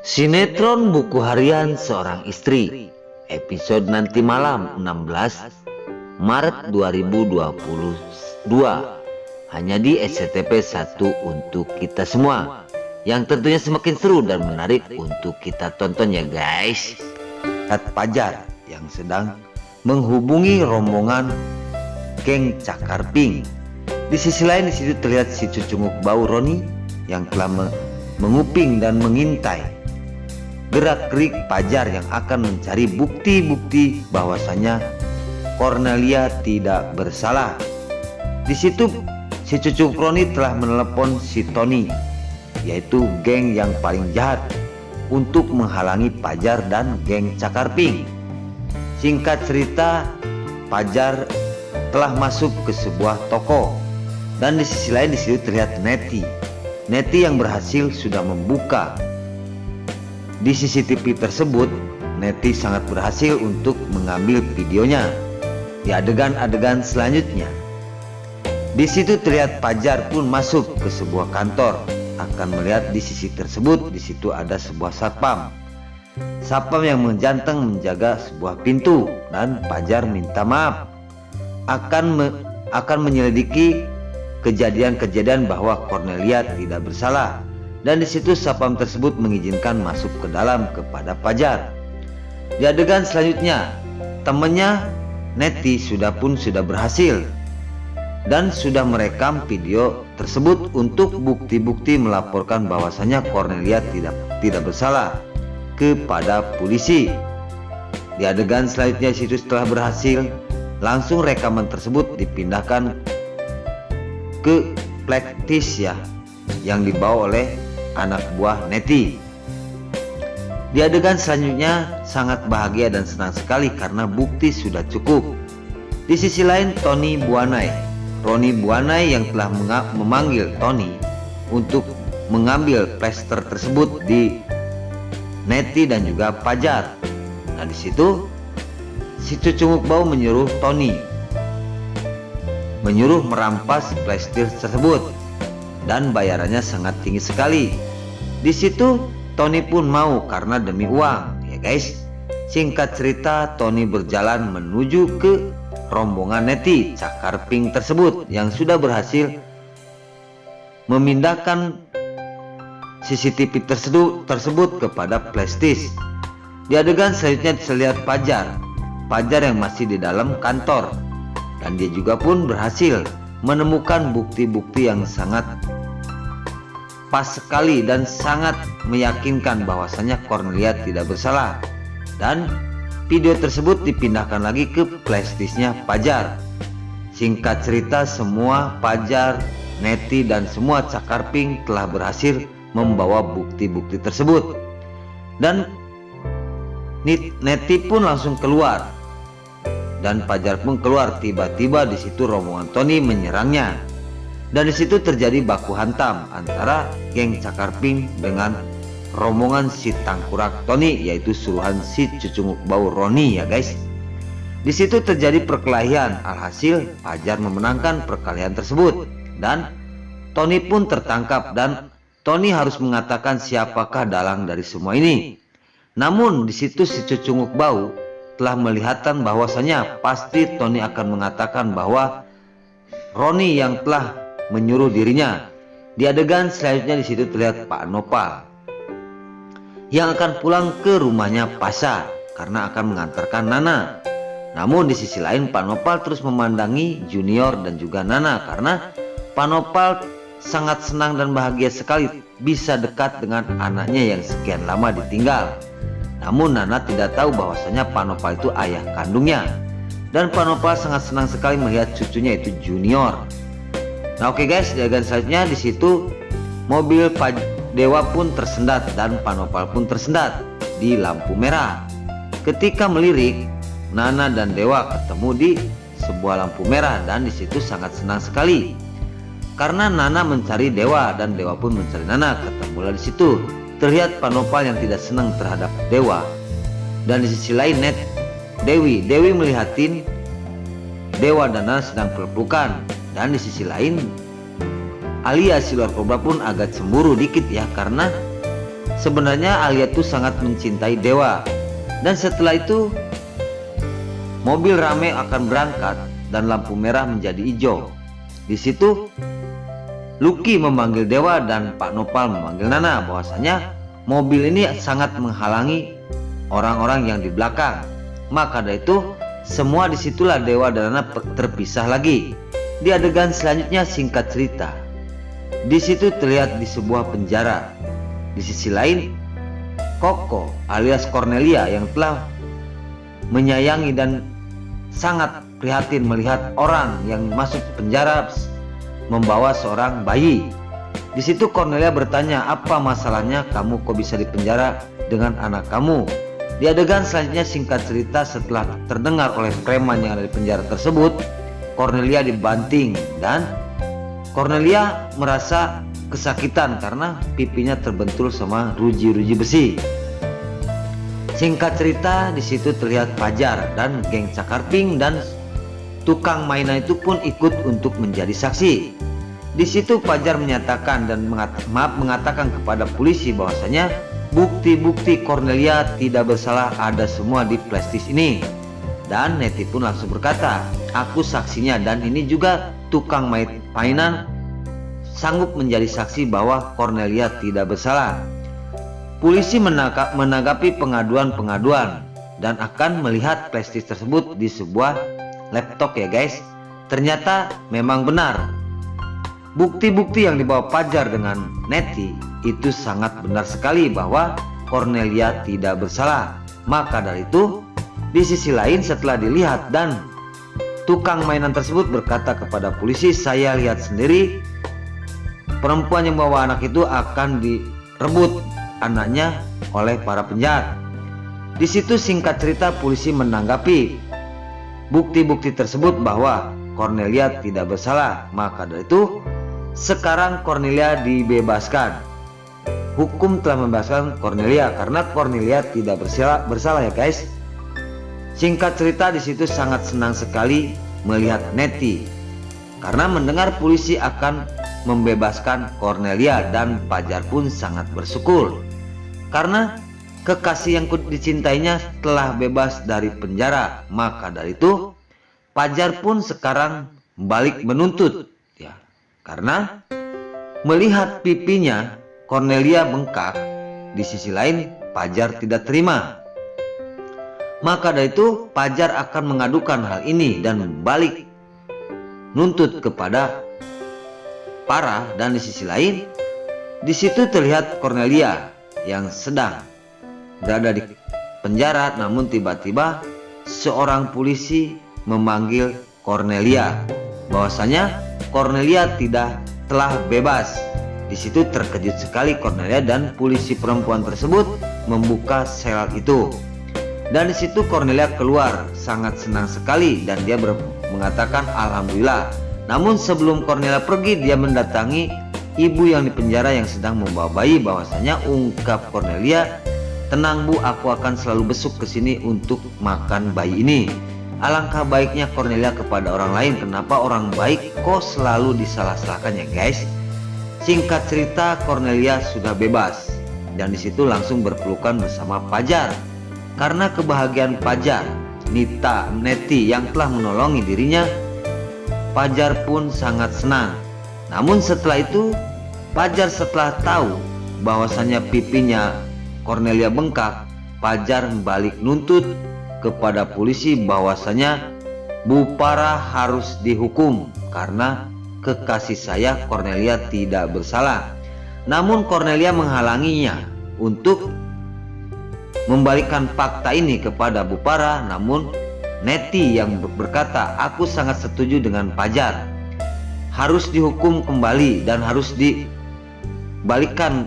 Sinetron Buku Harian Seorang Istri, episode nanti malam 16 Maret 2022, hanya di SCTV 1 untuk kita semua, yang tentunya semakin seru dan menarik untuk kita tonton ya guys. Lihat Pajar yang sedang menghubungi rombongan geng Cakar Pink. Di sisi lain disitu terlihat si cucunguk bau Roni yang telah menguping dan mengintai gerak-gerik Pajar yang akan mencari bukti-bukti bahwasanya Cornelia tidak bersalah. Di situ si cucuk Roni telah menelepon si Tony, yaitu geng yang paling jahat, untuk menghalangi Pajar dan geng Cakar Pink. Singkat cerita, Pajar telah masuk ke sebuah toko, dan di sisi lain di situ terlihat Neti yang berhasil sudah membuka. Di CCTV tersebut, Neti sangat berhasil untuk mengambil videonya. Di adegan-adegan selanjutnya, di situ terlihat Pajar pun masuk ke sebuah kantor, akan melihat di sisi tersebut di situ ada sebuah satpam yang menjanteng menjaga sebuah pintu, dan Pajar minta maaf akan menyelidiki kejadian-kejadian bahwa Cornelia tidak bersalah. Dan di situ satpam tersebut mengizinkan masuk ke dalam kepada Pajar. Di adegan selanjutnya, temannya Neti sudah berhasil dan sudah merekam video tersebut untuk bukti-bukti melaporkan bahwasanya Cornelia tidak bersalah kepada polisi. Di adegan selanjutnya situ setelah berhasil, langsung rekaman tersebut dipindahkan ke plektis ya, yang dibawa oleh anak buah Neti. Di adegan selanjutnya sangat bahagia dan senang sekali karena bukti sudah cukup. Di sisi lain Roni Buanai yang telah memanggil Tony untuk mengambil plester tersebut di Neti dan juga Pajar. Nah di situ si cucunguk bau menyuruh Tony merampas plester tersebut, dan bayarannya sangat tinggi sekali. Di situ Tony pun mau karena demi uang ya guys. Singkat cerita, Tony berjalan menuju ke rombongan Neti Cakar Pink tersebut yang sudah berhasil memindahkan CCTV tersebut kepada plastis. Di adegan selanjutnya terlihat Pajar yang masih di dalam kantor, dan dia juga pun berhasil menemukan bukti-bukti yang sangat pas sekali dan sangat meyakinkan bahwasanya Cornelia tidak bersalah. Dan video tersebut dipindahkan lagi ke plastisnya Pajar. Singkat cerita, semua Pajar, Neti dan semua Cakar Pink telah berhasil membawa bukti-bukti tersebut. Dan Neti pun langsung keluar dan Pajar pun keluar. Tiba-tiba di situ rombongan Tony menyerangnya, dan di situ terjadi baku hantam antara geng Cakar Pink dengan rombongan si tangkurak Tony, yaitu suruhan si cucunguk bau Roni ya guys. Di situ terjadi perkelahian, alhasil Pajar memenangkan perkelahian tersebut dan Tony pun tertangkap, dan Tony harus mengatakan siapakah dalang dari semua ini. Namun di situ si cucunguk bau telah melihatan bahwasanya pasti Tony akan mengatakan bahwa Roni yang telah menyuruh dirinya. Di adegan selanjutnya di situ terlihat Pak Nopal yang akan pulang ke rumahnya Pasha karena akan mengantarkan Nana. Namun di sisi lain Pak Nopal terus memandangi Junior dan juga Nana karena Pak Nopal sangat senang dan bahagia sekali bisa dekat dengan anaknya yang sekian lama ditinggal. Namun Nana tidak tahu bahwasanya Pak Nopal itu ayah kandungnya, dan Pak Nopal sangat senang sekali melihat cucunya itu Junior. Nah oke guys, di adegan selanjutnya di situ mobil Dewa pun tersendat dan Pak Nopal pun tersendat di lampu merah. Ketika melirik, Nana dan Dewa ketemu di sebuah lampu merah, dan di situ sangat senang sekali karena Nana mencari Dewa dan Dewa pun mencari Nana. Ketemulah di situ. Terlihat Pak Nopal yang tidak senang terhadap Dewa, dan di sisi lain Dewi melihatin Dewa dan Nana sedang pelukan, dan di sisi lain alias si ular kobra pun agak cemburu dikit ya, karena sebenarnya Alia tuh sangat mencintai Dewa. Dan setelah itu mobil rame akan berangkat dan lampu merah menjadi hijau. Di situ Lucky memanggil Dewa dan Pak Nopal memanggil Nana bahwasanya mobil ini sangat menghalangi orang-orang yang di belakang. Maka dari itu semua disitulah Dewa dan Nana terpisah lagi. Di adegan selanjutnya, singkat cerita, di situ terlihat di sebuah penjara. Di sisi lain, Koko alias Cornelia yang telah menyayangi dan sangat prihatin melihat orang yang masuk penjara membawa seorang bayi. Di situ Cornelia bertanya, apa masalahnya kamu kok bisa di penjara dengan anak kamu? Di adegan selanjutnya, singkat cerita, setelah terdengar oleh preman yang ada di penjara tersebut, Cornelia dibanting dan Cornelia merasa kesakitan karena pipinya terbentur sama ruji-ruji besi. Singkat cerita, di situ terlihat Fajar dan geng Cakarping dan tukang mainan itu pun ikut untuk menjadi saksi. Di situ Fajar menyatakan dan mengatakan kepada polisi bahwasanya bukti-bukti Cornelia tidak bersalah ada semua di plastis ini. Dan Neti pun langsung berkata, aku saksinya dan ini juga tukang mainan sanggup menjadi saksi bahwa Cornelia tidak bersalah. Polisi menanggapi pengaduan-pengaduan dan akan melihat plastis tersebut di sebuah laptop ya guys. Ternyata memang benar. Bukti-bukti yang dibawa Fajar dengan Neti itu sangat benar sekali bahwa Cornelia tidak bersalah. Maka dari itu, di sisi lain setelah dilihat dan tukang mainan tersebut berkata kepada polisi, saya lihat sendiri perempuan yang membawa anak itu akan direbut anaknya oleh para penjahat. Di situ singkat cerita polisi menanggapi bukti-bukti tersebut bahwa Cornelia tidak bersalah. Maka dari itu sekarang Cornelia dibebaskan. Hukum telah membebaskan Cornelia karena Cornelia tidak bersalah ya guys. Singkat cerita, di situ sangat senang sekali melihat Neti karena mendengar polisi akan membebaskan Cornelia dan Fajar pun sangat bersyukur karena kekasih yang dicintainya telah bebas dari penjara. Maka dari itu Fajar pun sekarang balik menuntut ya, karena melihat pipinya Cornelia bengkak. Di sisi lain Fajar tidak terima. Maka dari itu Fajar akan mengadukan hal ini dan balik nuntut kepada Farah. Dan di sisi lain di situ terlihat Cornelia yang sedang berada di penjara, namun tiba-tiba seorang polisi memanggil Cornelia bahwasanya Cornelia telah bebas. Di situ terkejut sekali Cornelia dan polisi perempuan tersebut membuka sel itu. Dan di situ Cornelia keluar sangat senang sekali dan dia mengatakan alhamdulillah. Namun sebelum Cornelia pergi, dia mendatangi ibu yang di penjara yang sedang membawa bayi bahwasanya ungkap Cornelia, tenang bu, aku akan selalu besuk ke sini untuk makan bayi ini. Alangkah baiknya Cornelia kepada orang lain, kenapa orang baik kok selalu disalah-salahkan ya guys. Singkat cerita, Cornelia sudah bebas dan disitu langsung berpelukan bersama Fajar. Karena kebahagiaan Fajar, Neti yang telah menolongi dirinya, Fajar pun sangat senang. Namun setelah itu, Fajar setelah tahu bahwasanya pipinya Cornelia bengkak, Fajar balik nuntut kepada polisi bahwasanya Bu Farah harus dihukum karena kekasih saya Cornelia tidak bersalah. Namun Cornelia menghalanginya untuk membalikkan fakta ini kepada Bu Farah. Namun Neti yang berkata, aku sangat setuju dengan Fajar, harus dihukum kembali dan harus dibalikkan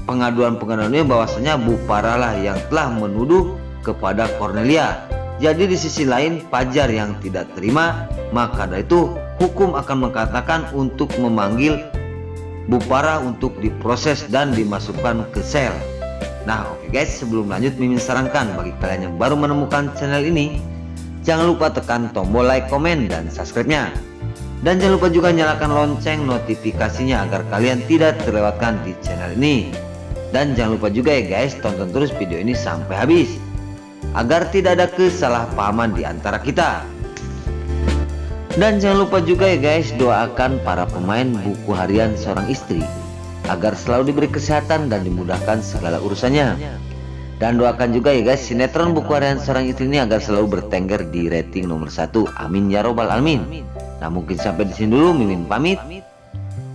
pengaduan-pengaduannya bahwasanya Bu Farah lah yang telah menuduh kepada Cornelia. Jadi di sisi lain Fajar yang tidak terima, maka dari itu hukum akan mengatakan untuk memanggil Bu Farah untuk diproses dan dimasukkan ke sel. Nah oke guys, sebelum lanjut Mimin sarankan bagi kalian yang baru menemukan channel ini, jangan lupa tekan tombol like, komen, dan subscribe-nya. Dan jangan lupa juga nyalakan lonceng notifikasinya agar kalian tidak terlewatkan di channel ini. Dan jangan lupa juga ya guys, tonton terus video ini sampai habis agar tidak ada kesalahpahaman di antara kita. Dan jangan lupa juga ya guys, doakan para pemain buku harian seorang istri agar selalu diberi kesehatan dan dimudahkan segala urusannya. Dan doakan juga ya guys, sinetron buku harian seorang istri ini agar selalu bertengger di rating nomor 1. Amin ya robbal alamin. Nah mungkin sampai di sini dulu, Mimin pamit.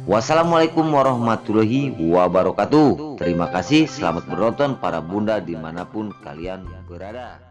Wassalamualaikum warahmatullahi wabarakatuh. Terima kasih, selamat menonton para bunda dimanapun kalian berada.